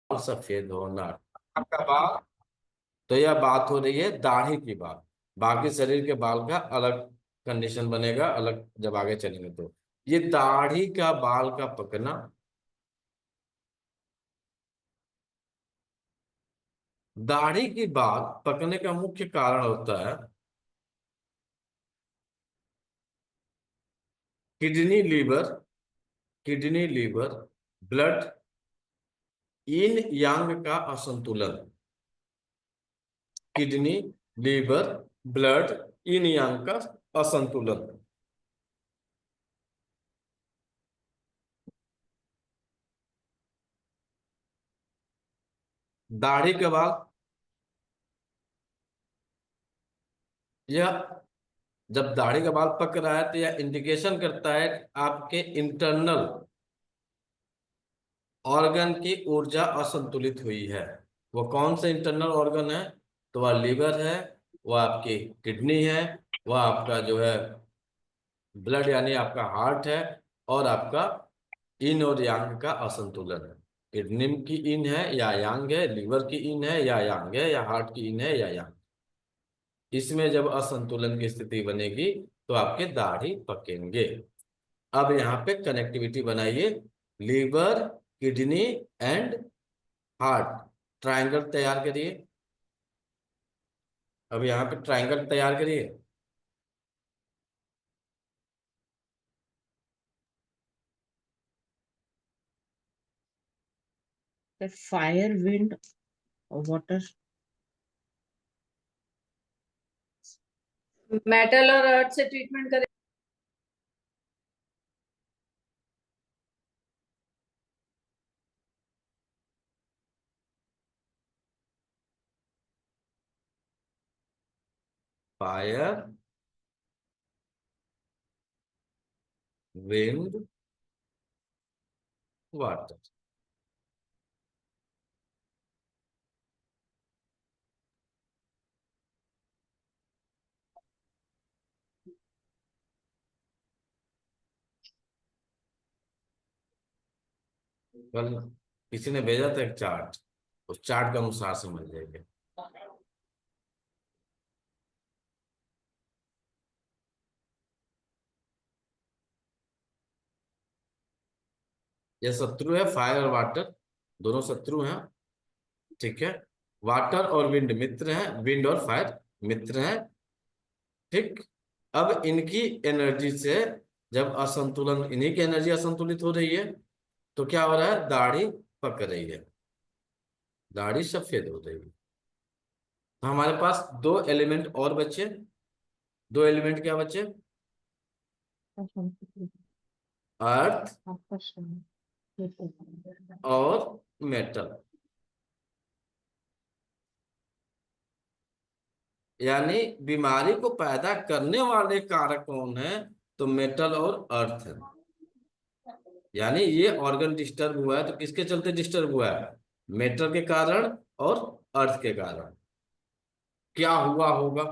सफेद होना आपका बाल। तो यह बात हो रही है दाढ़ी की बात। बाकी शरीर के बाल का अलग कंडीशन बनेगा, अलग जब आगे चलेंगे। तो ये दाढ़ी का बाल का पकना, दाढ़ी की बाल पकने का मुख्य कारण होता है kidney liver, kidney liver, blood, yin yang का असंतुलन। Kidney, liver, blood, yin yang का असंतुलन। दाढ़ी के बाद यह, जब दाढ़ी का बाल पक रहा है तो यह इंडिकेशन करता है कि आपके इंटरनल ऑर्गन की ऊर्जा असंतुलित हुई है। वो कौन से इंटरनल ऑर्गन है? तो वह लीवर है, वह आपकी किडनी है, वह आपका जो है ब्लड यानी आपका हार्ट है, और आपका इन और यांग का असंतुलन है। किडनी की इन है या यांग है, लीवर की इन है या यांग है, या हार्ट की इन है या यांग। इसमें जब असंतुलन की स्थिति बनेगी तो आपके दाढ़ी पकेंगे। अब यहाँ पे कनेक्टिविटी बनाइए, liver, kidney and heart, triangle तैयार करिए। अब यहाँ पे ट्रायंगल तैयार करिए। फायर, विंड और वाटर। मेटल और अर्थ से ट्रीटमेंट करें। Fire, wind, water. कल किसी ने भेजा था एक चार्ट, उस चार्ट के अनुसार समझ जाएंगे। ये शत्रु है, फायर और वाटर दोनों शत्रु हैं, ठीक है। वाटर और विंड मित्र हैं, विंड और फायर मित्र हैं, ठीक। अब इनकी एनर्जी से जब असंतुलन, इन्हीं की एनर्जी असंतुलित हो रही है तो क्या हो रहा है? दाढ़ी पक रही है, दाढ़ी सफेद हो रही है। तो हमारे पास दो एलिमेंट और बचे। दो एलिमेंट क्या बचे? अर्थ और मेटल। यानी बीमारी को पैदा करने वाले कारक कौन है? तो मेटल और अर्थ है। यानी ये ऑर्गन डिस्टर्ब हुआ है तो किसके चलते डिस्टर्ब हुआ है? मेटल के कारण और अर्थ के कारण। क्या हुआ होगा?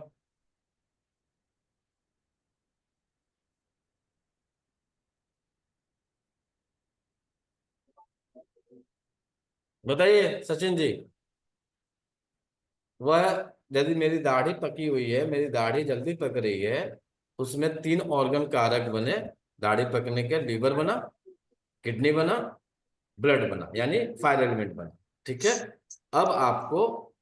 बताइए सचिन जी। वह, यदि मेरी दाढ़ी पकी हुई है, मेरी दाढ़ी जल्दी पक रही है, उसमें तीन ऑर्गन कारक बने दाढ़ी पकने के। लीवर बना, किडनी बना, ब्लड बना, यानी फायर एलिमेंट बना, ठीक है। अब आपको,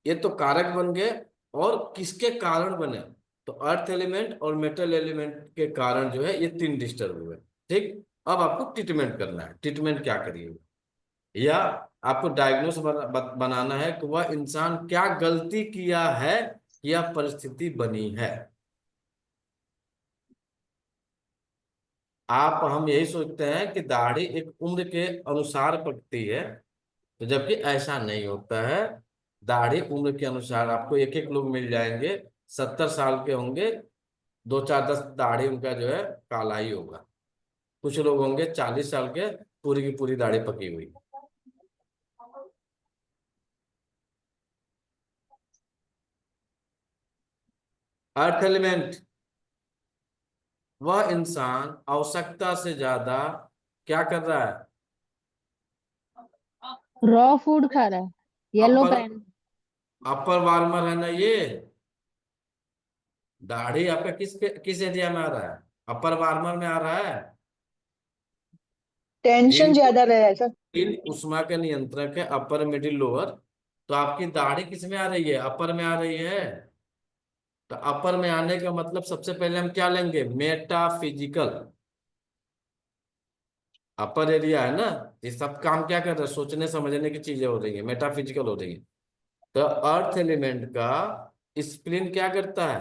ये तो कारक बन गए, और किसके कारण बने? तो अर्थ एलिमेंट और मेटल एलिमेंट के कारण जो है ये तीन डिस्टर्ब हुए, ठीक। अब आपको ट्रीटमेंट करना है। ट्रीटमेंट क्या करिए? या आपको डायग्नोस बनाना है कि वह इंसान क्या गलती किया है, यह परिस्थिति बनी है। आप, हम यही सोचते हैं कि दाढ़ी एक उम्र के अनुसार पकती है, तो जबकि ऐसा नहीं होता है। दाढ़ी उम्र के अनुसार, आपको एक एक लोग मिल जाएंगे 70 साल के होंगे, दो चार दस दाढ़ी उनका जो है काला ही होगा। कुछ लोग होंगे 40 साल के, पूरी की पूरी दाढ़ी पकी हुई। अर्थ एलिमेंट, वह इंसान आवश्यकता से ज्यादा क्या कर रहा है? रॉ फूड खा रहा है, येलो अपर पेन। अपर वार्मर है ना ये। दाढ़ी आपका किस एरिया में आ रहा है? अपर वार्मर में आ रहा है। टेंशन तीन ज्यादा रहा है सर। तीन उष्मा के नियंत्रक है, अपर मिडिल लोअर। तो आपकी दाढ़ी किस में आ रही है? अपर में आ रही है। तो अपर में आने का मतलब सबसे पहले हम क्या लेंगे? मेटाफिजिकल। अपर एरिया है ना, ये सब काम क्या कर रहा है? सोचने समझने की चीजें हो रही है, मेटाफिजिकल हो रही है। तो अर्थ एलिमेंट का स्प्लीन क्या करता है?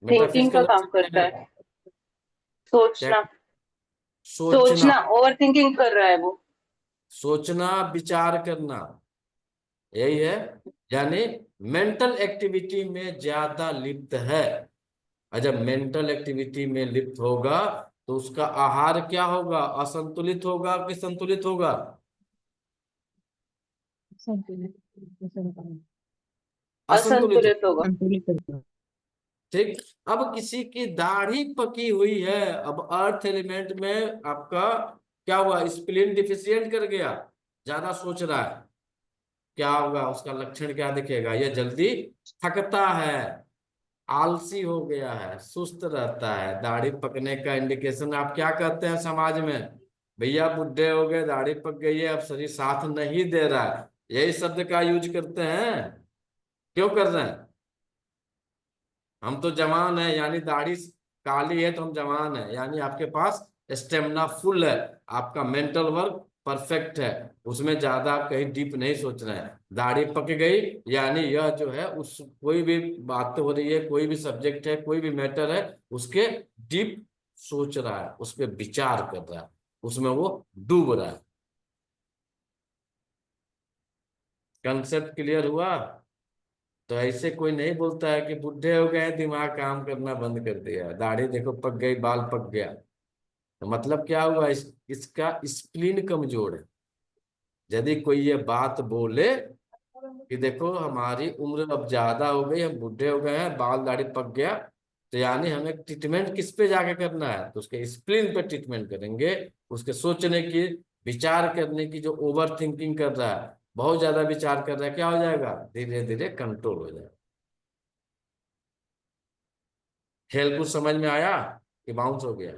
थिंकिंग का मेटाफिजिकल काम करता है। है, क्या? सोचना। सोचना। सोचना, ओवर थिंकिंग कर रहा है वो। सोचना, विचार करना, यही है। यानी मेंटल एक्टिविटी में ज्यादा लिप्त है। और जब मेंटल एक्टिविटी में लिप्त होगा तो उसका आहार क्या होगा? असंतुलित होगा कि संतुलित होगा? संतुलित। असंतुलित असंतुलित होगा। होगा। संतुलित। ठीक। अब किसी की दाढ़ी पकी हुई है, अब अर्थ एलिमेंट में आपका क्या हुआ? स्प्लीन डिफिशियंट कर गया, ज्यादा सोच रहा है। क्या होगा? उसका लक्षण क्या दिखेगा? यह जल्दी थकता है, आलसी हो गया है, सुस्त रहता है। दाढ़ी पकने का इंडिकेशन आप क्या कहते हैं समाज में? भैया बुढ़े हो गए, दाढ़ी पक गई है, अब शरीर साथ नहीं दे रहा है। यही शब्द का यूज करते हैं। क्यों कर रहे हैं? हम तो जवान है, यानी दाढ़ी काली है तो हम जवान है, यानी आपके पास स्टेमिना फुल है, आपका मेंटल वर्क परफेक्ट है, उसमें ज्यादा आप कहीं डीप नहीं सोच रहे हैं। दाढ़ी पक गई यानी यह जो है, उस कोई भी बात हो रही है, कोई भी सब्जेक्ट है, कोई भी मैटर है, उसके डीप सोच रहा है, उस पर विचार कर रहा है, उसमें वो डूब रहा है। कंसेप्ट क्लियर हुआ? तो ऐसे कोई नहीं बोलता है कि बुढ़े हो गए, दिमाग काम करना बंद कर दिया, दाढ़ी देखो पक गई, बाल पक गया। तो मतलब क्या हुआ? इसका स्प्लीन कमजोर है। यदि कोई ये बात बोले कि देखो हमारी उम्र अब ज्यादा हो गई, हम बूढ़े हो गए हैं, बाल दाढ़ी पक गया, तो यानी हमें ट्रीटमेंट किस पे जाके करना है? तो उसके स्प्लीन पे ट्रीटमेंट करेंगे। उसके सोचने की, विचार करने की, जो ओवर थिंकिंग कर रहा है, बहुत ज्यादा विचार कर रहा है, क्या हो जाएगा? धीरे धीरे कंट्रोल हो जाएगा। खेल कुछ समझ में आया कि बाउंस हो गया?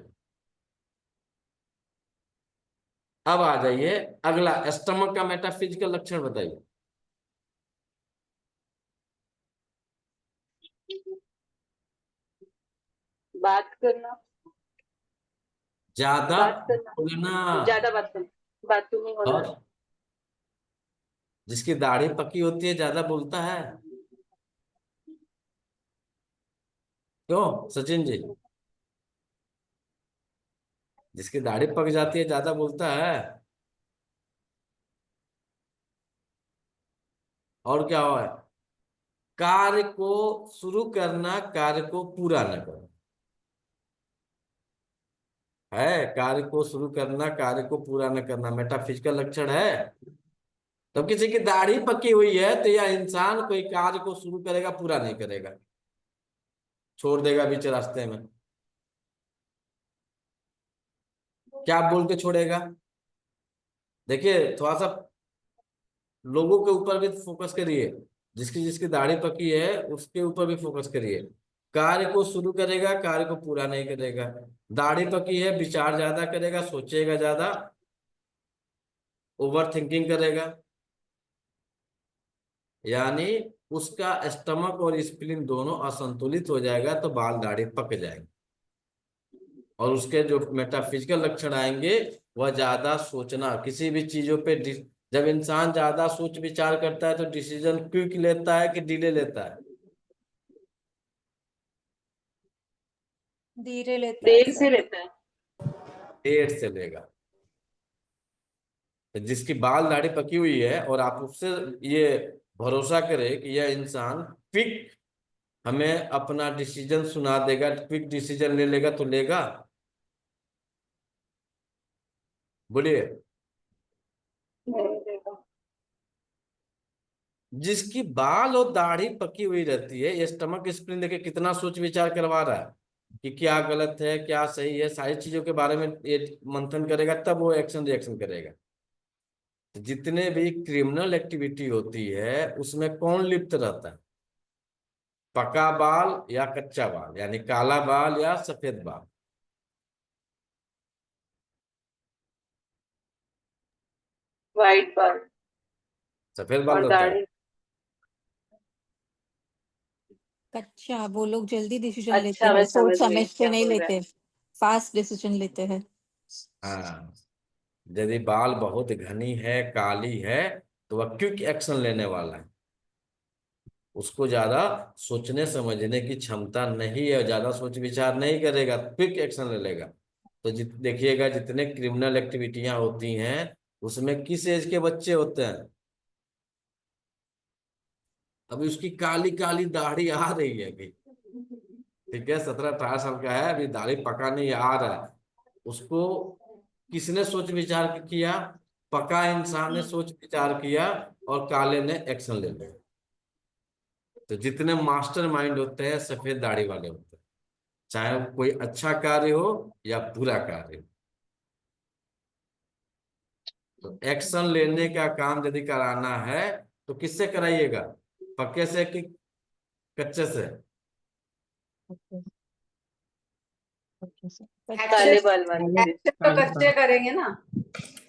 अब आ जाइए अगला, स्टमक का मेटाफिजिकल लक्षण बताइए। बात करना। ज्यादा बात करना, बोलना। ज्यादा बात करना, बात तो नहीं होना। और जिसकी दाढ़ी पकी होती है ज्यादा बोलता है। क्यों सचिन जी? जिसकी दाढ़ी पक जाती है ज्यादा बोलता है। और क्या हुआ है? कार्य को शुरू करना, कार्य को पूरा न करना। है, कार्य को शुरू करना, कार्य को पूरा न करना मेटाफिजिकल लक्षण है। तो किसी की दाढ़ी पकी हुई है तो यह इंसान कोई कार्य को शुरू करेगा, पूरा नहीं करेगा, छोड़ देगा बीच रास्ते में। क्या बोल के छोड़ेगा? देखिए थोड़ा सा लोगों के ऊपर भी फोकस करिए, जिसकी जिसकी दाढ़ी पकी है उसके ऊपर भी फोकस करिए। कार्य को शुरू करेगा, कार्य को पूरा नहीं करेगा। दाढ़ी पकी है, विचार ज्यादा करेगा, सोचेगा ज्यादा, ओवर थिंकिंग करेगा, यानी उसका स्टमक और स्प्लीन दोनों असंतुलित हो जाएगा, तो बाल दाढ़ी पक जाएंगे। और उसके जो मेटाफिजिकल लक्षण आएंगे, वह ज्यादा सोचना, किसी भी चीजों पे जब इंसान ज्यादा सोच विचार करता है तो डिसीजन क्विक लेता है कि डिले लेता है? धीरे लेता है देर से सर। लेता है। देर से लेगा। तो जिसकी बाल दाढ़ी पकी हुई है और आप उससे ये भरोसा करें कि यह इंसान क्विक हमें अपना डिसीजन सुना देगा, क्विक डिसीजन ले लेगा, तो लेगा? बोलिए। नहीं देगा। जिसकी बाल और दाढ़ी पकी हुई रहती है, ये स्टमक स्प्लीन देखिए कितना सोच विचार करवा रहा है। कि क्या गलत है क्या सही है, सारी चीजों के बारे में ये मंथन करेगा, तब वो एक्शन रिएक्शन करेगा। तो जितने भी क्रिमिनल एक्टिविटी होती है उसमें कौन लिप्त रहता है? पका बाल या कच्चा बाल, यानी काला बाल या सफेद बाल? वाइट बाल सफेद बाल और रहता है। दाढ़ी। अच्छा, वो लोग जल्दी डिसीजन लेते अच्छा, हैं, मैं सोच समझ गई समझ के क्या नहीं बोल रहा है। लेते, फास्ट डिसीजन लेते हैं। हाँ, यदि बाल बहुत घनी है, काली है, तो वह क्विक एक्शन लेने वाला है। उसको ज्यादा सोचने समझने की क्षमता नहीं है, ज्यादा सोच विचार नहीं करेगा, क्विक एक्शन ले लेगा। तो देखिएगा जितने क्रिमिनल एक्टिविटियां होती हैं उसमें किस एज के बच्चे होते हैं? अभी उसकी काली काली दाढ़ी आ रही है अभी, ठीक है, 17-18 साल का है, अभी दाढ़ी पका नहीं आ रहा है। उसको किसने सोच विचार किया? पका इंसान ने सोच विचार किया और काले ने एक्शन ले लिया। तो जितने मास्टर माइंड होते हैं सफेद दाढ़ी वाले होते हैं, चाहे वो कोई अच्छा कार्य हो या बुरा कार्य हो। तो एक्शन लेने का काम यदि कराना है तो किससे कराइएगा? पक्के से कि कच्चे से? काले बाल वाले से। एक्शन तो कच्चे करेंगे ना।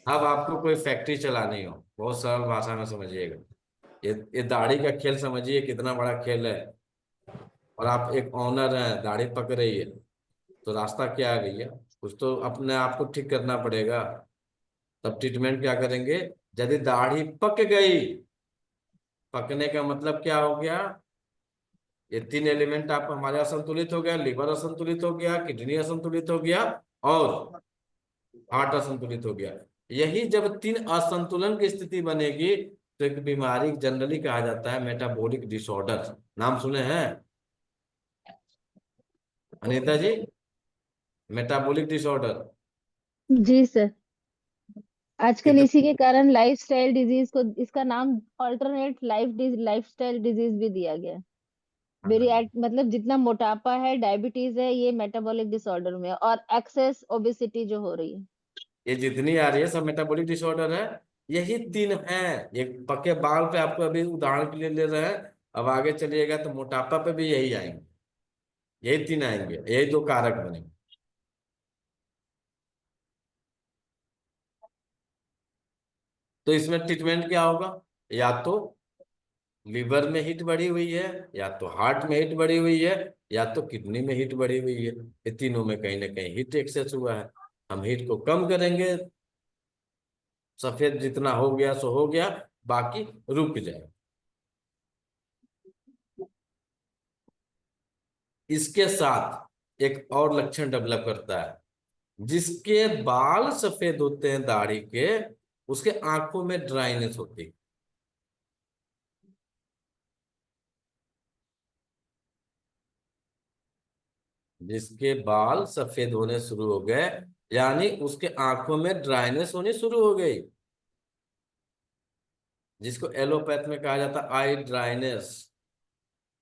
अब आपको कोई फैक्ट्री चलानी हो, बहुत सरल भाषा में समझिएगा। ये दाढ़ी का खेल समझिए कितना बड़ा खेल है। और आप एक ऑनर हैं, दाढ़ी पक रही है, तो रास्ता क्या है भैया? कुछ तो अपने आप को ठीक करना पड़ेगा। तब ट्रीटमेंट क्या करेंगे? यदि दाढ़ी पक गई, पकने का मतलब क्या हो गया? ये तीन एलिमेंट आप हमारे असंतुलित हो गया, लिवर असंतुलित हो गया, किडनी असंतुलित हो गया और हार्ट असंतुलित हो गया। यही जब तीन असंतुलन की स्थिति बनेगी तो एक बीमारी जनरली कहा जाता है मेटाबॉलिक डिसऑर्डर। नाम सुने हैं अनीता जी? Metabolic disorder. जी सर। आजकल कितने? इसी के कारण लाइफस्टाइल डिजीज को इसका नाम ऑल्टरनेट लाइफस्टाइल डिजीज भी दिया गया है। मतलब जितना मोटापा है, डायबिटीज है, ये मेटाबॉलिक डिसऑर्डर में है, और एक्सेस ओबेसिटी जो हो रही है। ये जितनी आ रही है सब मेटाबॉलिक डिसऑर्डर है। यही तीन है। ये पक्के बाल पे आपको अभी उदाहरण के लिए ले रहे हैं, अब आगे चलिएगा तो मोटापा पे भी यही आएंगे, यही तीन आएंगे, यही दो कारक बनेंगे। तो इसमें ट्रीटमेंट क्या होगा? या तो लिवर में हीट बढ़ी हुई है, या तो हार्ट में हीट बढ़ी हुई है, या तो किडनी में हीट बढ़ी हुई है। ये तीनों में कहीं ना कहीं हीट एक्सेस हुआ है। हम हीट को कम करेंगे, सफेद जितना हो गया सो हो गया, बाकी रुक जाए। इसके साथ एक और लक्षण डेवलप करता है। जिसके बाल सफेद होते हैं दाढ़ी के, उसके आंखों में ड्राइनेस होती है। जिसके बाल सफेद होने शुरू हो गए यानी उसके आंखों में ड्राइनेस होनी शुरू हो गई, जिसको एलोपैथ में कहा जाता है आई ड्राइनेस।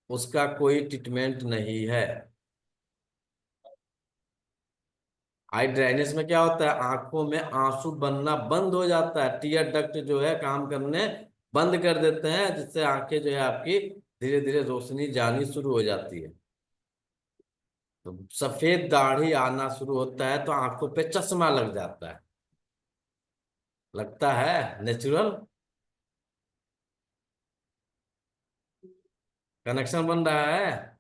उसका कोई ट्रीटमेंट नहीं है। आई ड्राइनेस में क्या होता है? आंखों में आंसू बनना बंद हो जाता है, टीयर डक्ट जो है काम करने बंद कर देते हैं, जिससे आंखें जो है आपकी धीरे धीरे रोशनी जानी शुरू हो जाती है। तो सफेद दाढ़ी आना शुरू होता है तो आंखों पे चश्मा लग जाता है। लगता है नेचुरल कनेक्शन बन रहा है।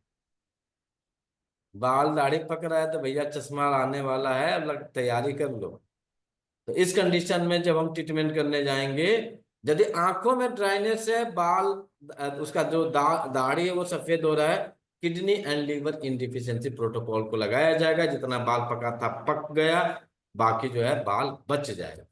बाल दाढ़ी पक रहा है तो भैया चश्मा आने वाला है, अब तैयारी कर लो। तो इस कंडीशन में जब हम ट्रीटमेंट करने जाएंगे, यदि आंखों में ड्राइनेस है, बाल उसका जो दाढ़ी है वो सफेद हो रहा है, किडनी एंड लीवर इनडिफिशियंसी प्रोटोकॉल को लगाया जाएगा। जितना बाल पका था पक गया, बाकी जो है बाल बच जाएगा।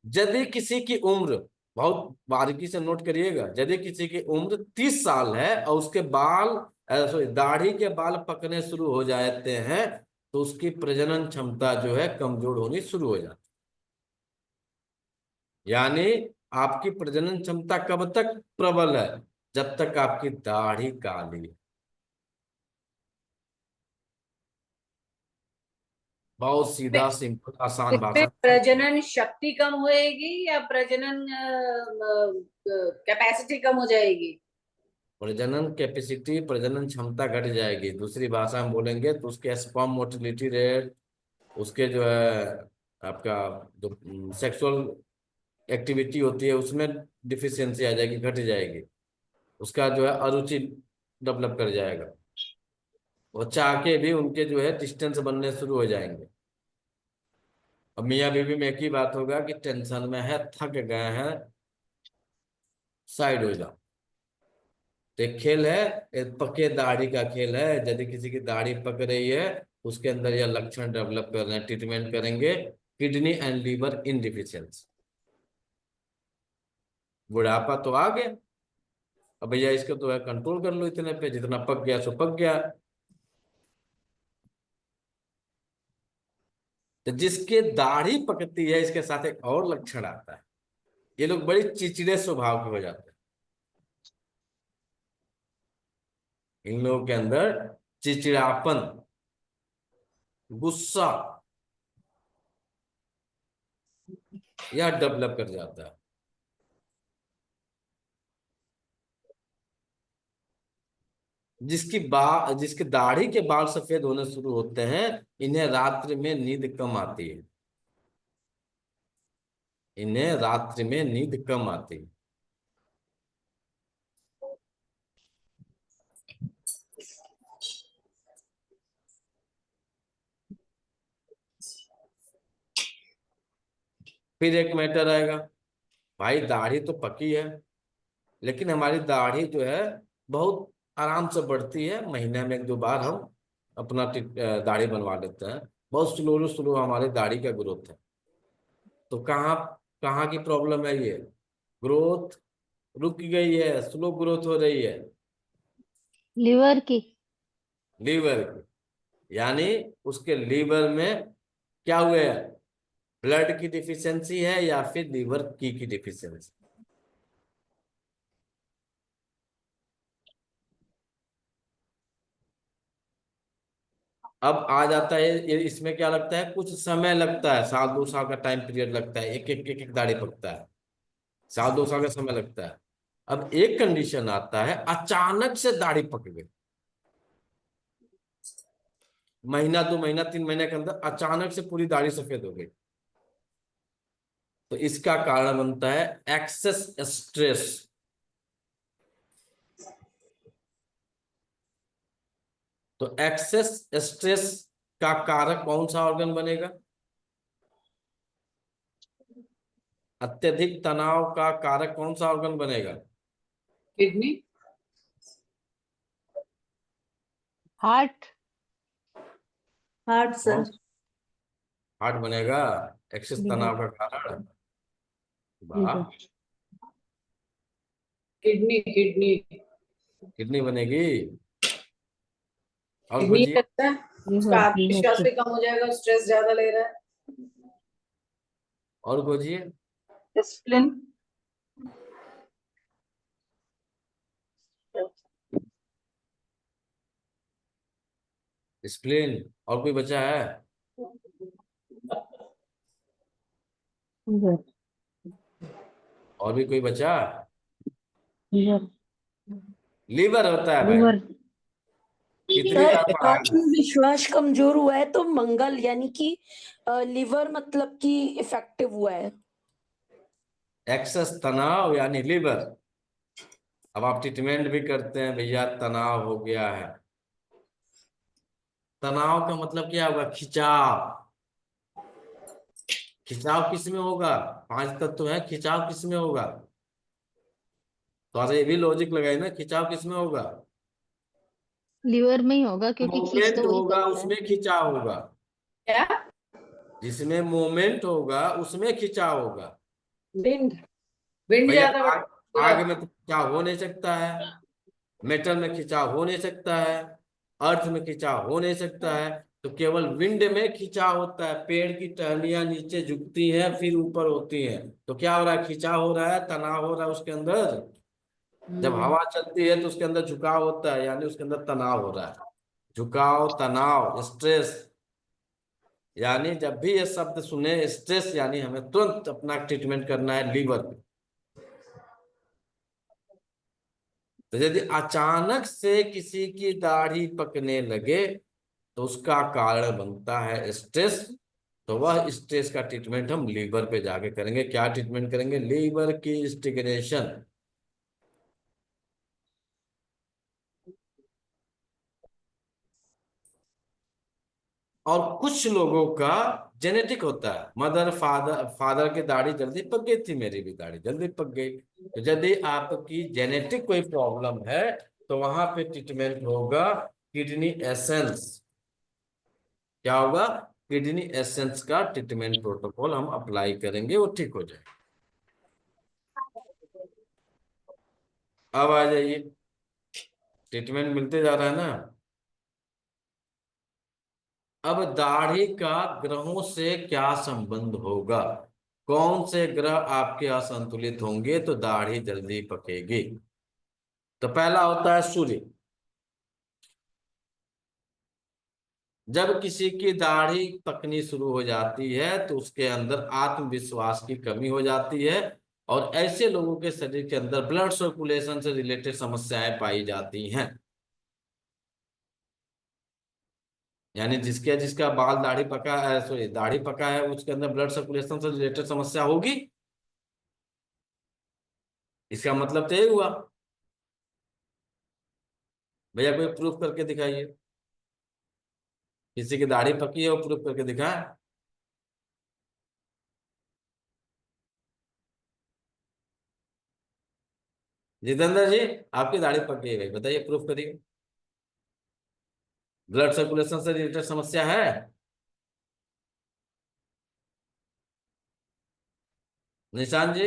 यदि किसी की उम्र, बहुत बारीकी से नोट करिएगा, यदि किसी की उम्र 30 साल है और उसके बाल सॉरी दाढ़ी के बाल पकने शुरू हो जाते हैं, तो उसकी प्रजनन क्षमता जो है कमजोर होनी शुरू हो जाती है। यानी आपकी प्रजनन क्षमता कब तक प्रबल है? जब तक आपकी दाढ़ी काली है। बहुत सीधा सिंपल आसान इसमें भाषा। प्रजनन शक्ति कम होएगी या प्रजनन कैपेसिटी कम हो जाएगी? प्रजनन कैपेसिटी, प्रजनन क्षमता घट जाएगी। दूसरी भाषा में बोलेंगे तो उसके स्पर्म मोटिलिटी रेट, उसके जो है आपका जो सेक्सुअल एक्टिविटी होती है उसमें डिफिशियंसी आ जाएगी, घट जाएगी। उसका जो है अरुचि डेवलप कर जाएगा। वो चाह के भी उनके जो है डिस्टेंस बनने शुरू हो जाएंगे। अब मियाँ बीवी में एक ही बात होगा कि टेंशन में है, थक गए हैं, साइड हो जाओ। तो एक खेल है, एक पके दाढ़ी का खेल है। यदि किसी की दाढ़ी पक रही है, उसके अंदर यह लक्षण डेवलप कर रहे हैं, ट्रीटमेंट करेंगे किडनी एंड लीवर इनडिफिशियंसी। बुढ़ापा तो आ गया, अब भैया इसको तो है कंट्रोल कर लो, इतने पे जितना पक गया सो पक गया। तो जिसके दाढ़ी पकती है, इसके साथ एक और लक्षण आता है, ये लोग बड़ी चिड़चिड़े स्वभाव के हो जाते हैं। इन लोगों के अंदर चिड़चिड़ापन, गुस्सा यह डेवलप कर जाता है। जिसकी दाढ़ी के बाल सफेद होने शुरू होते हैं, इन्हें रात्रि में नींद कम आती है। इन्हें रात्रि में नींद कम आती है। फिर एक मैटर आएगा, भाई दाढ़ी तो पकी है, लेकिन हमारी दाढ़ी जो है बहुत आराम से बढ़ती है। महीने में 1-2 बार हम अपना दाढ़ी बनवा लेते हैं। बहुत स्लो स्लो हमारी दाढ़ी का ग्रोथ है। तो कहाँ कहाँ की प्रॉब्लम है? ये ग्रोथ रुक गई है, स्लो ग्रोथ हो रही है। लिवर की। लीवर की, यानी उसके लीवर में क्या हुआ है? ब्लड की डिफिशियंसी है या फिर लीवर की डिफिशियंसी। अब आ जाता है इसमें क्या लगता है, कुछ समय लगता है, 1-2 साल का टाइम पीरियड लगता है, एक एक दाढ़ी पकता है, 1-2 साल का समय लगता है। अब एक कंडीशन आता है, अचानक से दाढ़ी पक गई, महीना 2 महीना 3 महीने के अंदर अचानक से पूरी दाढ़ी सफेद हो गई। तो इसका कारण बनता है एक्सेस स्ट्रेस। तो एक्सेस स्ट्रेस का कारक कौन सा ऑर्गन बनेगा? अत्यधिक तनाव का कारक कौन सा ऑर्गन बनेगा? Kidney. Heart. Heart sir. Heart बनेगा एक्सेस तनाव का कारण। वाह, किडनी किडनी किडनी बनेगी। और किडनी खोजिए, लगता है उसका आत्मविश्वास भी कम हो जाएगा, स्ट्रेस ज्यादा ले रहा है। और खोजिए। डिसिप्लिन। स्प्लीन। और कोई बचा है? और भी कोई बचा? लीवर होता है भाई। कितनी सर बार पढ़ा है? आत्मविश्वास कमजोर हुआ है तो मंगल यानी कि लिवर मतलब कि इफेक्टिव हुआ है। एक्सेस तनाव यानी लीवर। अब आप ट्रीटमेंट भी करते हैं, भैया तनाव हो गया है। तनाव का मतलब क्या होगा? खिंचाव। खिंचाव किस में होगा? 5 तत्व है, खिंचाव किस में होगा? तो आज ये भी लॉजिक लगाए ना, खिंचाव किस में होगा? लिवर में ही होगा, क्योंकि खींच मोमेंट तो वही होगा करता है। उसमें खिंचाव होगा। क्या? जिसमें मोमेंट होगा उसमें खिंचाव होगा। विंड। विंड भैया ज्यादा आग में तो खिंचाव हो नहीं सकता है, मेटल में खिंचाव हो नहीं सकता है, अर्थ में खिंचाव हो नहीं सकता है। तो केवल विंड में खिंचाव होता है, पेड़ की टहनियां नीचे झुकती हैं फिर ऊपर होती हैं, तो क्या हो रहा है, खिंचाव हो रहा है, तनाव हो रहा है उसके अंदर। जब हवा चलती है तो उसके अंदर झुकाव होता है, यानी उसके अंदर तनाव हो रहा है। झुकाव, तनाव, स्ट्रेस। यानी जब भी ये शब्द सुने स्ट्रेस, यानी हमें तुरंत अपना ट्रीटमेंट करना है लीवर पे। तो यदि अचानक से किसी की दाढ़ी पकने लगे तो उसका कारण बनता है स्ट्रेस। तो वह स्ट्रेस का ट्रीटमेंट हम लीवर पे जाके करेंगे। क्या ट्रीटमेंट करेंगे? लीवर की स्टिग्नेशन। और कुछ लोगों का जेनेटिक होता है, मदर फादर, फादर की दाढ़ी जल्दी पक गई थी, मेरी भी दाढ़ी जल्दी पक गई। तो यदि आपकी जेनेटिक कोई प्रॉब्लम है तो वहां पे ट्रीटमेंट होगा किडनी एसेंस। क्या होगा? किडनी एसेंस का ट्रीटमेंट प्रोटोकॉल हम अप्लाई करेंगे, वो ठीक हो जाए। अब आ जाइए, ट्रीटमेंट मिलते जा रहा है ना। अब दाढ़ी का ग्रहों से क्या संबंध होगा? कौन से ग्रह आपके असंतुलित होंगे तो दाढ़ी जल्दी पकेगी? तो पहला होता है सूर्य। जब किसी की दाढ़ी पकनी शुरू हो जाती है तो उसके अंदर आत्मविश्वास की कमी हो जाती है, और ऐसे लोगों के शरीर के अंदर ब्लड सर्कुलेशन से रिलेटेड समस्याएं पाई जाती हैं। यानी जिसके जिसका बाल दाढ़ी पका है, सॉरी दाढ़ी पका है, उसके अंदर ब्लड सर्कुलेशन से रिलेटेड समस्या होगी। इसका मतलब तो ये हुआ। भैया कोई प्रूफ करके दिखाइए, किसी की दाढ़ी पकी है वो प्रूफ करके दिखाए। जितेंद्र जी, आपकी दाढ़ी पकी है भाई, बताइए, प्रूफ करिए। ब्लड सर्कुलेशन से रिलेटेड समस्या है? निशान जी?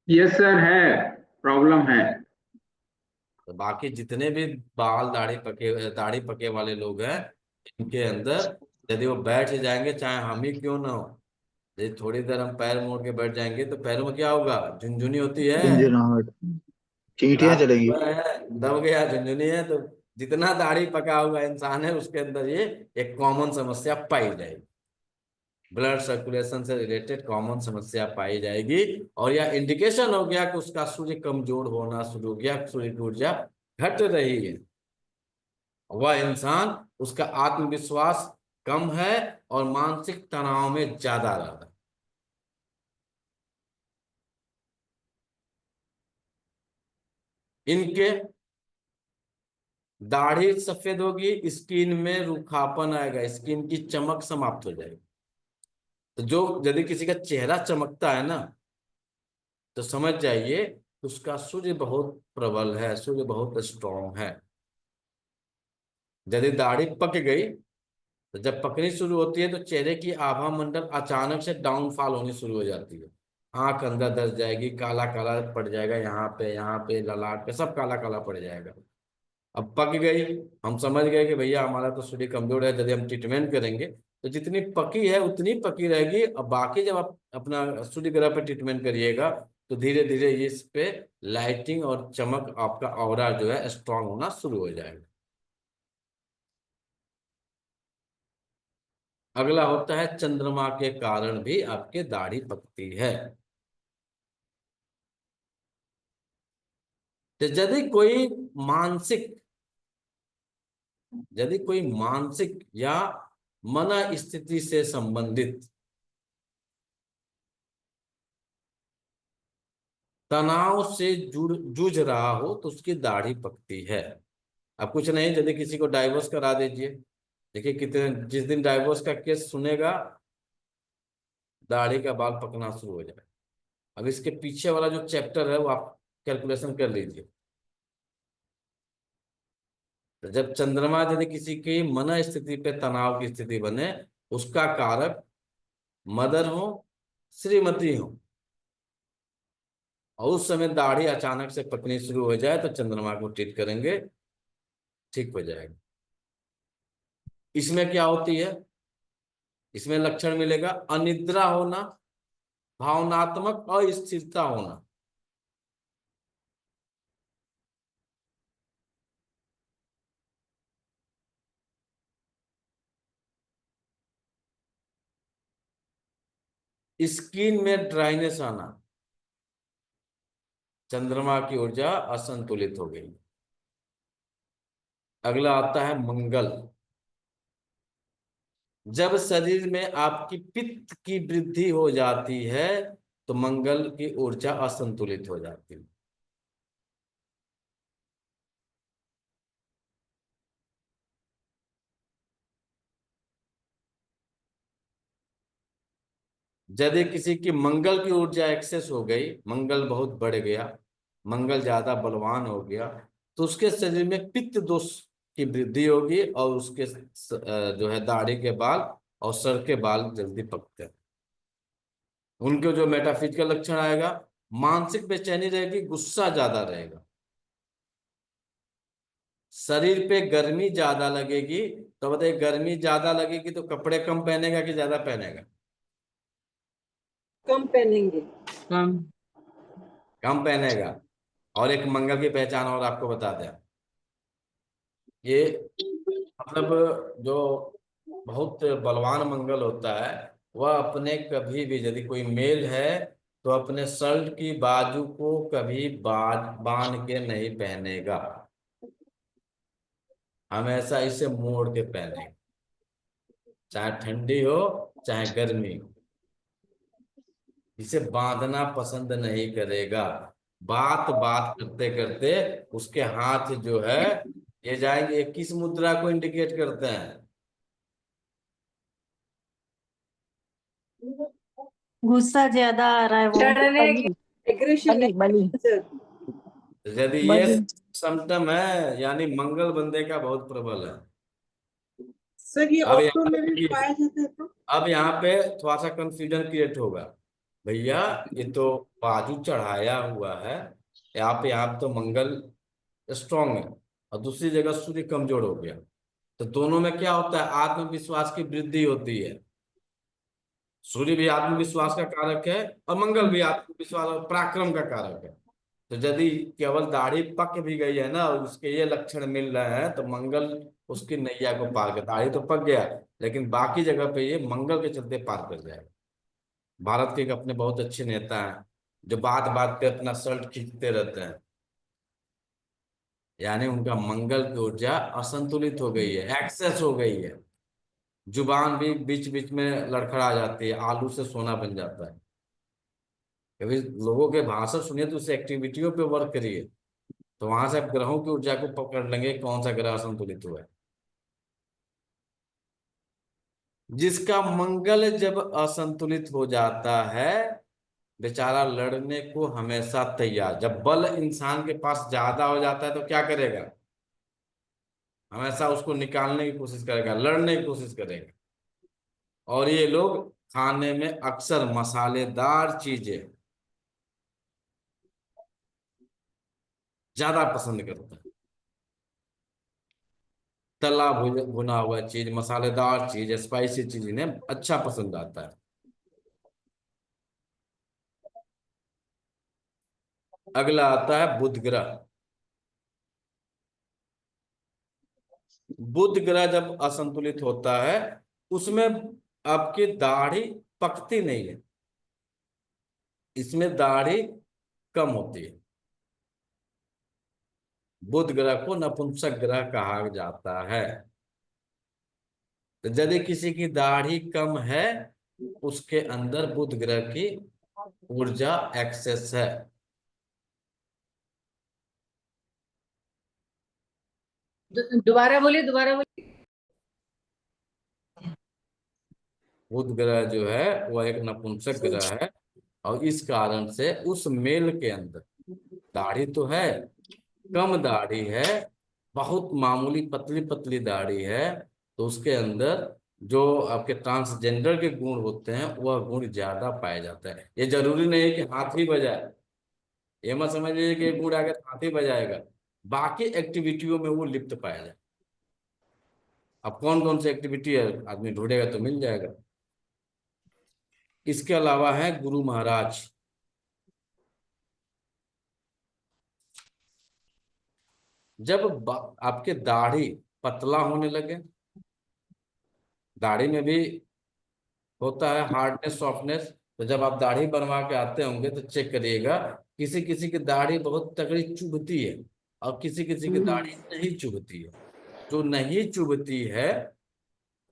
यस सर, है, प्रॉब्लम है। तो बाकी जितने भी बाल दाढ़ी पके वाले लोग हैं, इनके अंदर यदि वो बैठ जाएंगे, चाहे हम ही क्यों ना हो, यदि थोड़ी देर हम पैर मोड़ के बैठ जाएंगे तो पैरों में क्या होगा? झुनझुनी होती है। झंझनाहट, चींटियां रात चलेंगी। में है, दब गया, झुनझुनी है। तो जितना दाढ़ी पका हुआ इंसान है उसके अंदर ये एक कॉमन समस्या पाई जाएगी, ब्लड सर्कुलेशन से रिलेटेड कॉमन समस्या पाई जाएगी। और यह इंडिकेशन हो गया कि उसका सूर्य कमजोर होना शुरू हो गया, सूर्य की ऊर्जा घट रही है। वह इंसान, उसका आत्मविश्वास कम है और मानसिक तनाव में ज्यादा रहता है। इनके दाढ़ी सफेद होगी, स्किन में रूखापन आएगा, स्किन की चमक समाप्त हो जाएगी। तो जो यदि किसी का चेहरा चमकता है ना, तो समझ जाइए कि उसका सूर्य बहुत प्रबल है, सूर्य बहुत स्ट्रांग है। यदि दाढ़ी पक गई तो जब पकनी शुरू होती है तो चेहरे की आभा मंडल अचानक से डाउनफॉल होनी शुरू हो जाती है। आंख अंदर धस जाएगी, काला काला पड़ जाएगा, यहाँ पे ललाट पे सब काला काला पड़ जाएगा। अब पक गई, हम समझ गए कि भैया हमारा तो सूर्य कमजोर है, यदि हम ट्रीटमेंट करेंगे तो जितनी पकी है उतनी पकी रहेगी। अब बाकी जब आप अपना सूर्य ग्रह पे ट्रीटमेंट करिएगा तो धीरे धीरे इस पे लाइटिंग और चमक, आपका ऑरा जो है स्ट्रांग होना शुरू हो जाएगा। अगला होता है चंद्रमा के कारण भी आपके दाढ़ी पकती है। तो मानसिक यदि कोई मानसिक या मन स्थिति से संबंधित तनाव से जुड़ जूझ रहा हो तो उसकी दाढ़ी पकती है। अब कुछ नहीं, यदि किसी को डाइवोर्स करा दीजिए, देखिए कितने, जिस दिन डाइवोर्स का केस सुनेगा दाढ़ी का बाल पकना शुरू हो जाए। अब इसके पीछे वाला जो चैप्टर है वो आप कैलकुलेशन कर लीजिए। तो जब चंद्रमा यदि किसी की मन स्थिति पे तनाव की स्थिति बने, उसका कारक मदर हो, श्रीमती हो, और उस समय दाढ़ी अचानक से पकनी शुरू हो जाए तो चंद्रमा को ट्रीट करेंगे, ठीक हो जाएगा। इसमें क्या होती है? इसमें लक्षण मिलेगा अनिद्रा होना, भावनात्मक अस्थिरता होना। स्किन में ड्राइनेस आना, चंद्रमा की ऊर्जा असंतुलित हो गई। अगला आता है मंगल। जब शरीर में आपकी पित्त की वृद्धि हो जाती है तो मंगल की ऊर्जा असंतुलित हो जाती है। यदि किसी की मंगल की ऊर्जा एक्सेस हो गई, मंगल बहुत बढ़ गया, मंगल ज्यादा बलवान हो गया, तो उसके शरीर में पित्त दोष की वृद्धि होगी और उसके जो है दाढ़ी के बाल और सर के बाल जल्दी पकते हैं। उनके जो मेटाफिजिकल लक्षण आएगा, मानसिक बेचैनी रहेगी, गुस्सा ज्यादा रहेगा, शरीर पे गर्मी ज्यादा लगेगी। तो बताइए, गर्मी ज्यादा लगेगी तो कपड़े कम पहनेगा कि ज्यादा पहनेगा? कम पहनेंगे। कम। कम पहनेगा। और एक मंगल की पहचान और आपको बता दें, ये मतलब जो बहुत बलवान मंगल होता है वह अपने कभी भी, यदि कोई मेल है तो अपने शर्ट की बाजू को कभी बांध के नहीं पहनेगा, हमेशा इसे मोड़ के पहनेगा, चाहे ठंडी हो चाहे गर्मी हो। इसे बांधना पसंद नहीं करेगा। बात बात करते करते उसके हाथ जो है ये जाएंगे, किस मुद्रा को इंडिकेट करते हैं? गुस्सा ज्यादा आ रहा है वो। डरने बलि की एग्रेशन बलि बलि यदि ये बलि सिम्टम है यानी मंगल बंदे का बहुत प्रबल है। सर, ये अब औरतों यहाँ में भी पे पाया जाता है तो? अब यहाँ पे थोड़ा सा कंफ्यूजन क्रिएट होगा। भैया ये तो बाजू चढ़ाया हुआ है, यहाँ पे तो मंगल स्ट्रांग है और दूसरी जगह सूर्य कमजोर हो गया, तो दोनों में क्या होता है? आत्मविश्वास की वृद्धि होती है। सूर्य भी आत्मविश्वास का कारक है और मंगल भी आत्मविश्वास और पराक्रम का कारक है। तो यदि केवल दाढ़ी पक भी गई है ना और उसके ये लक्षण मिल रहे हैं तो मंगल उसकी नैया को पार कर, दाढ़ी तो पक गया लेकिन बाकी जगह पे ये मंगल के चलते पार कर जाएगा। भारत के एक अपने बहुत अच्छे नेता हैं जो बात बात पे अपना शर्ट खींचते रहते हैं, यानी उनका मंगल की ऊर्जा असंतुलित हो गई है, एक्सेस हो गई है। जुबान भी बीच बीच में लड़खड़ा जाती है, आलू से सोना बन जाता है। कभी लोगों के भाषण सुनिए तो उस एक्टिविटियों पे वर्क करिए, तो वहां से आप ग्रहों की ऊर्जा को पकड़ लेंगे कौन सा ग्रह असंतुलित हुआ है। जिसका मंगल जब असंतुलित हो जाता है बेचारा लड़ने को हमेशा तैयार। जब बल इंसान के पास ज्यादा हो जाता है तो क्या करेगा? हमेशा उसको निकालने की कोशिश करेगा, लड़ने की कोशिश करेगा। और ये लोग खाने में अक्सर मसालेदार चीजें ज्यादा पसंद करते हैं। तला भुना हुआ चीज, मसालेदार चीज, स्पाइसी चीज इन्हें अच्छा पसंद आता है। अगला आता है बुध ग्रह। बुध ग्रह जब असंतुलित होता है उसमें आपकी दाढ़ी पकती नहीं है, इसमें दाढ़ी कम होती है। बुध ग्रह को नपुंसक ग्रह कहा जाता है। तो यदि किसी की दाढ़ी कम है उसके अंदर बुध ग्रह की ऊर्जा एक्सेस है। दोबारा बोलिए, दोबारा बोलिए। बुध ग्रह जो है वह एक नपुंसक ग्रह है और इस कारण से उस मेल के अंदर दाढ़ी तो है, कम दाढ़ी है, बहुत मामूली पतली पतली दाढ़ी है, तो उसके अंदर जो आपके ट्रांसजेंडर के गुण होते हैं वह गुण ज्यादा पाया जाता है। ये जरूरी नहीं है कि हाथी बजाए, ये मत समझ लीजिए कि गुण अगर हाथी बजाएगा, बाकी एक्टिविटियों में वो लिप्त पाया जाए। अब कौन कौन सी एक्टिविटी है आदमी ढूंढेगा तो मिल जाएगा। इसके अलावा है गुरु महाराज। जब आपके दाढ़ी पतला होने लगे, दाढ़ी में भी होता है हार्डनेस सॉफ्टनेस, तो जब आप दाढ़ी बनवा के आते होंगे तो चेक करिएगा, किसी किसी की दाढ़ी बहुत तगड़ी चुभती है और किसी किसी की दाढ़ी नहीं चुभती है। जो नहीं चुभती है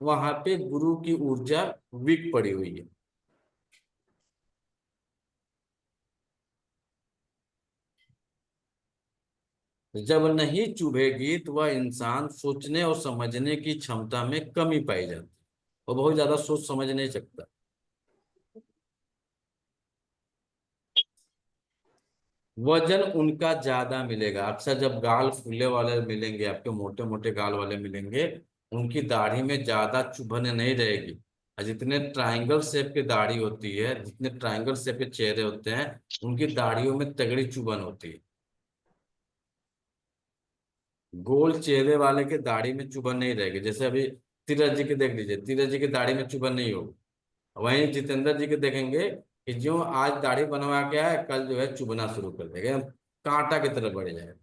वहां पे गुरु की ऊर्जा वीक पड़ी हुई है। जब नहीं चुभेगी तो वह इंसान सोचने और समझने की क्षमता में कमी पाई जाती है, वो बहुत ज्यादा सोच समझ नहीं सकता। वजन उनका ज्यादा मिलेगा। अक्सर जब गाल फूले वाले मिलेंगे, आपके मोटे मोटे गाल वाले मिलेंगे, उनकी दाढ़ी में ज्यादा चुभन नहीं रहेगी। और जितने ट्रायंगल शेप की दाढ़ी होती है, जितने ट्रायंगल शेप के चेहरे होते हैं, उनकी दाढ़ियों में तगड़ी चुभन होती है। गोल चेहरे वाले के दाढ़ी में चुभन नहीं रहेगी। जैसे अभी तीरथ जी के देख लीजिए, तीरथ जी की दाढ़ी में चुभन नहीं होगी। वहीं जितेंद्र जी के देखेंगे कि जो आज दाढ़ी बनवा के आए, कल जो है चुभना शुरू कर देगा, एकदम कांटा की तरफ बढ़ जाएगा।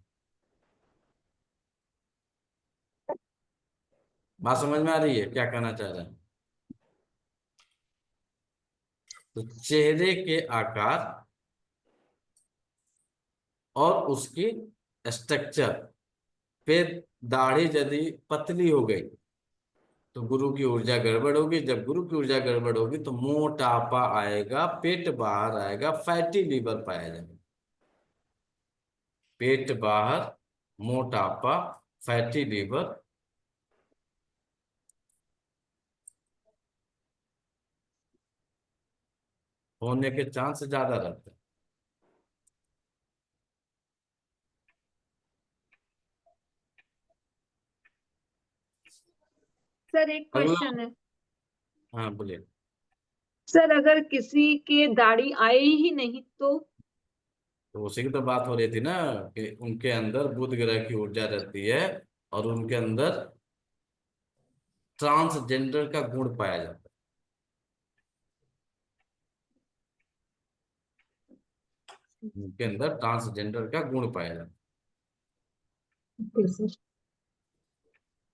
बात समझ में आ रही है क्या कहना चाह रहे हैं? तो चेहरे के आकार और उसकी स्ट्रक्चर पे दाढ़ी यदि पतली हो गई तो गुरु की ऊर्जा गड़बड़ होगी। जब गुरु की ऊर्जा गड़बड़ होगी तो मोटापा आएगा, पेट बाहर आएगा, फैटी लीवर पाया जाएगा। पेट बाहर, मोटापा, फैटी लीवर, होने के चांस ज्यादा रहते हैं। सर एक अगला, क्वेश्चन है। हाँ बोलिए। सर अगर किसी के दाढ़ी आए ही नहीं तो? तो उसी की तो बात हो रही थी ना, कि उनके अंदर बुध ग्रह की ऊर्जा रहती है और उनके अंदर ट्रांसजेंडर का गुण पाया जाता है। उनके अंदर ट्रांसजेंडर का गुण पाया जाता है।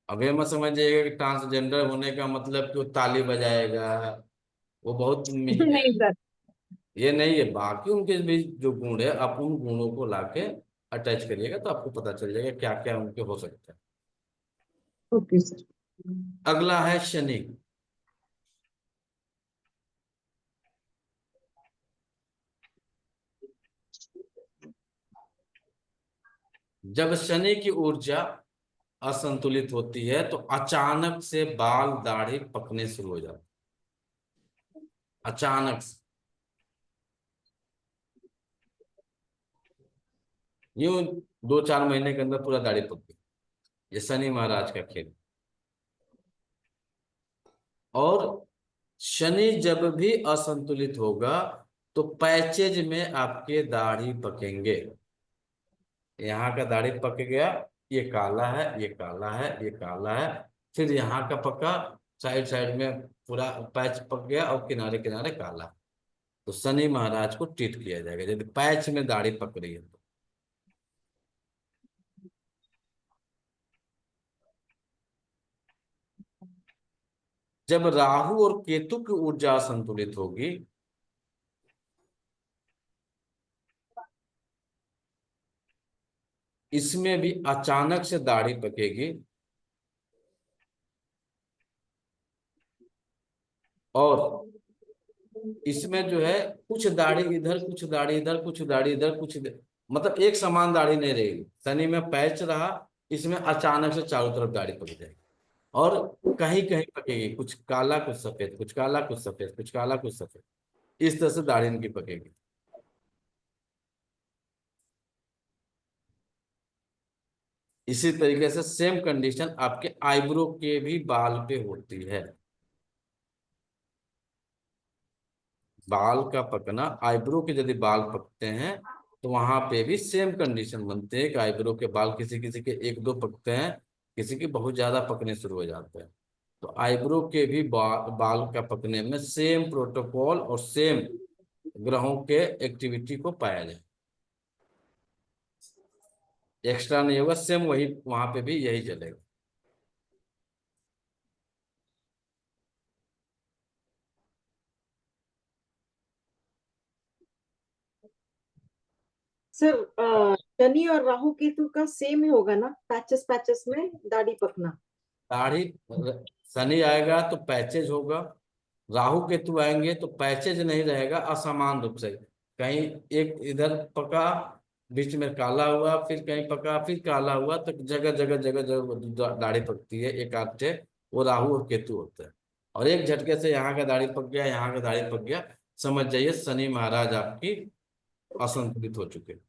अब ये मत समझिएगा कि ट्रांसजेंडर होने का मतलब कि वो ताली बजाएगा, वो बहुत नहीं सर। ये नहीं है। बाकी उनके भी जो गुण है, आप उन गुणों को लाके अटैच करिएगा तो आपको पता चल जाएगा क्या क्या उनके हो सकता है। Okay sir. अगला है शनि। जब शनि की ऊर्जा असंतुलित होती है तो अचानक से बाल दाढ़ी पकने शुरू हो जाते, अचानक से। यूं 2-4 महीने के अंदर पूरा दाढ़ी पक गई। ये शनि महाराज का खेल। और शनि जब भी असंतुलित होगा तो पैचेज में आपके दाढ़ी पकेंगे। यहाँ का दाढ़ी पक गया, ये काला है, ये काला है, ये काला है। फिर यहाँ का पका, साइड साइड में पूरा पैच पक गया और किनारे किनारे काला। तो शनि महाराज को ट्रीट किया जाएगा यदि पैच में दाढ़ी पक रही है तो। जब राहु और केतु की ऊर्जा असंतुलित होगी इसमें भी अचानक से दाढ़ी पकेगी और इसमें जो है कुछ दाढ़ी इधर, कुछ दाढ़ी इधर, कुछ दाढ़ी इधर, कुछ इधर, मतलब एक समान दाढ़ी नहीं रहेगी। शनि में पैच रहा, इसमें अचानक से चारों तरफ दाढ़ी पक जाएगी और कहीं कहीं पकेगी, कुछ काला कुछ सफेद, कुछ काला कुछ सफेद, कुछ काला कुछ सफेद, इस तरह से दाढ़ी इनकी पकेगी। इसी तरीके से सेम कंडीशन आपके आईब्रो के भी बाल पे होती है। बाल का पकना, आईब्रो के यदि बाल पकते हैं तो वहां पे भी सेम कंडीशन बनते हैं कि आईब्रो के बाल किसी किसी के 1-2 पकते हैं, किसी की बहुत ज्यादा पकने शुरू हो जाते हैं। तो आईब्रो के भी बाल का पकने में सेम प्रोटोकॉल और सेम ग्रहों के एक्टिविटी को पाया जाए, एक्स्ट्रा नहीं होगा, सेम वही वहां पे भी यही चलेगा। सर शनि और राहु केतु का सेम ही होगा ना, पैचेस पैचेस में दाढ़ी पकना? दाढ़ी, शनि आएगा तो पैचेज होगा, राहु केतु आएंगे तो पैचेज नहीं रहेगा, असमान रूप से कहीं एक इधर पका, बीच में काला हुआ, फिर कहीं पका, फिर काला हुआ, तो जगह जगह जगह जगह दाढ़ी पकती है एक आध थे, वो राहु और केतु होते हैं। और एक झटके से यहाँ का दाढ़ी पक गया, यहाँ का दाढ़ी पक गया, समझ जाइए शनि महाराज आपकी असंतुलित हो चुके।